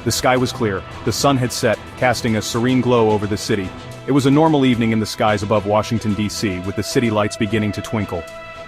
The sky was clear, the sun had set, casting a serene glow over the city. It was a normal evening in the skies above Washington, D.C., with the city lights beginning to twinkle.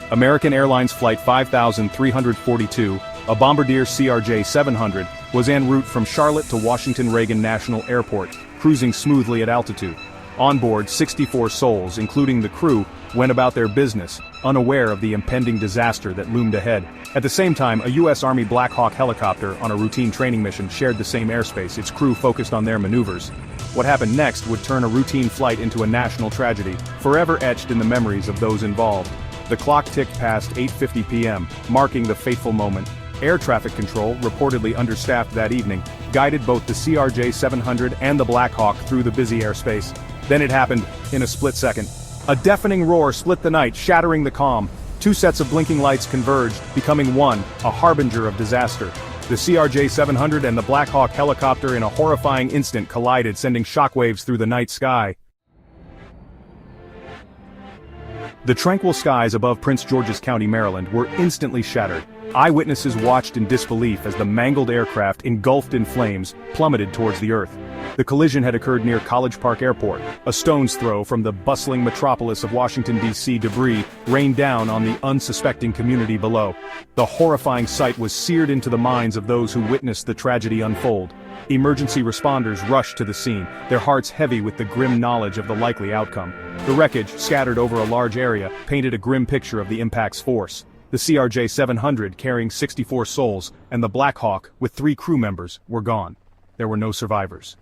American Airlines Flight 5342, a Bombardier CRJ-700, was en route from Charlotte to Washington Reagan National Airport, cruising smoothly at altitude. On board, 64 souls, including the crew, went about their business, unaware of the impending disaster that loomed ahead. At the same time, a U.S. Army Black Hawk helicopter on a routine training mission shared the same airspace, its crew focused on their maneuvers. What happened next would turn a routine flight into a national tragedy, forever etched in the memories of those involved. The clock ticked past 8:50 p.m., marking the fateful moment. Air traffic control, reportedly understaffed that evening, guided both the CRJ-700 and the Black Hawk through the busy airspace. Then it happened, in a split second. A deafening roar split the night, shattering the calm. Two sets of blinking lights converged, becoming one, a harbinger of disaster. The CRJ-700 and the Black Hawk helicopter in a horrifying instant collided, sending shockwaves through the night sky. The tranquil skies above Prince George's County, Maryland, were instantly shattered. Eyewitnesses watched in disbelief as the mangled aircraft, engulfed in flames, plummeted towards the earth. The collision had occurred near College Park Airport. A stone's throw from the bustling metropolis of Washington, D.C. debris rained down on the unsuspecting community below. The horrifying sight was seared into the minds of those who witnessed the tragedy unfold. Emergency responders rushed to the scene, their hearts heavy with the grim knowledge of the likely outcome. The wreckage, scattered over a large area, painted a grim picture of the impact's force. The CRJ-700, carrying 64 souls, and the Black Hawk, with 3 crew members, were gone. There were no survivors.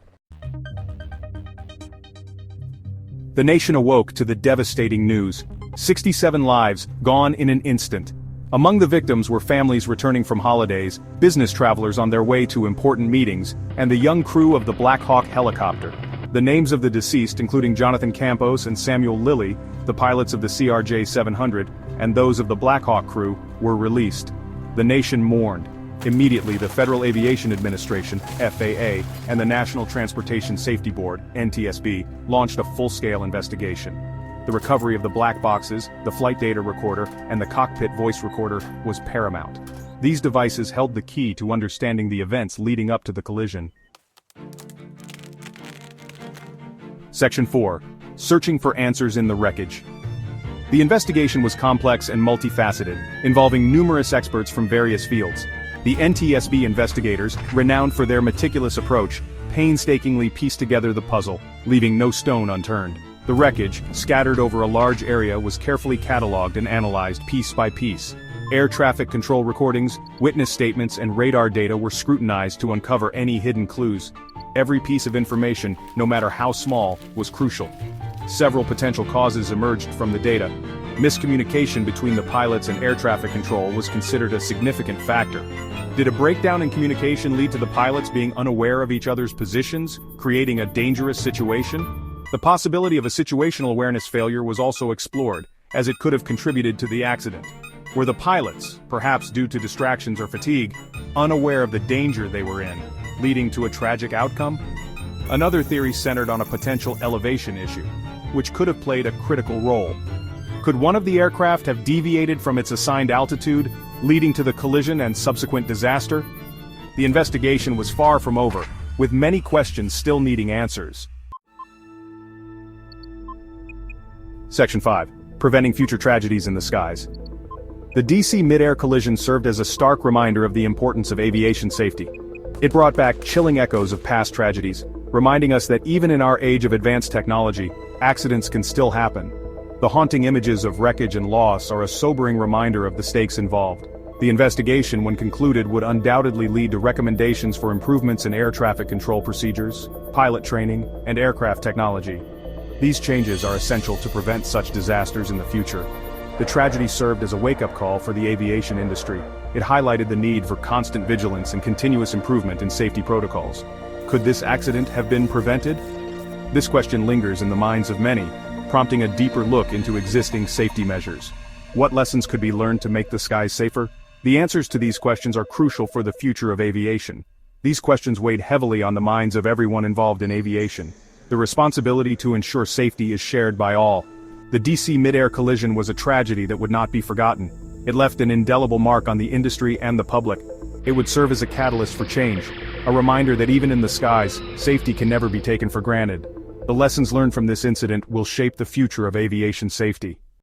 The nation awoke to the devastating news. 67 lives, gone in an instant. Among the victims were families returning from holidays, business travelers on their way to important meetings, and the young crew of the Black Hawk helicopter. The names of the deceased, including Jonathan Campos and Samuel Lilly, the pilots of the CRJ-700, and those of the Black Hawk crew, were released. The nation mourned. Immediately, the Federal Aviation Administration, FAA, and the National Transportation Safety Board, NTSB, launched a full-scale investigation. The recovery of the black boxes, the flight data recorder, and the cockpit voice recorder was paramount. These devices held the key to understanding the events leading up to the collision. Section 4. Searching for answers in the wreckage. The investigation was complex and multifaceted, involving numerous experts from various fields. The NTSB investigators, renowned for their meticulous approach, painstakingly pieced together the puzzle, leaving no stone unturned. The wreckage, scattered over a large area, was carefully catalogued and analyzed piece by piece. Air traffic control recordings, witness statements, and radar data were scrutinized to uncover any hidden clues. Every piece of information, no matter how small, was crucial. Several potential causes emerged from the data. Miscommunication between the pilots and air traffic control was considered a significant factor. Did a breakdown in communication lead to the pilots being unaware of each other's positions, creating a dangerous situation? The possibility of a situational awareness failure was also explored, as it could have contributed to the accident. Were the pilots, perhaps due to distractions or fatigue, unaware of the danger they were in, leading to a tragic outcome? Another theory centered on a potential elevation issue, which could have played a critical role. Could one of the aircraft have deviated from its assigned altitude, leading to the collision and subsequent disaster? The investigation was far from over, with many questions still needing answers. Section 5. Preventing future tragedies in the skies. The DC Midair collision served as a stark reminder of the importance of aviation safety. It brought back chilling echoes of past tragedies, reminding us that even in our age of advanced technology, accidents can still happen. The haunting images of wreckage and loss are a sobering reminder of the stakes involved. The investigation, when concluded, would undoubtedly lead to recommendations for improvements in air traffic control procedures, pilot training, and aircraft technology. These changes are essential to prevent such disasters in the future. The tragedy served as a wake-up call for the aviation industry. It highlighted the need for constant vigilance and continuous improvement in safety protocols. Could this accident have been prevented? This question lingers in the minds of many, prompting a deeper look into existing safety measures. What lessons could be learned to make the skies safer? The answers to these questions are crucial for the future of aviation. These questions weighed heavily on the minds of everyone involved in aviation. The responsibility to ensure safety is shared by all. The DC Midair collision was a tragedy that would not be forgotten. It left an indelible mark on the industry and the public. It would serve as a catalyst for change, a reminder that even in the skies, safety can never be taken for granted. The lessons learned from this incident will shape the future of aviation safety.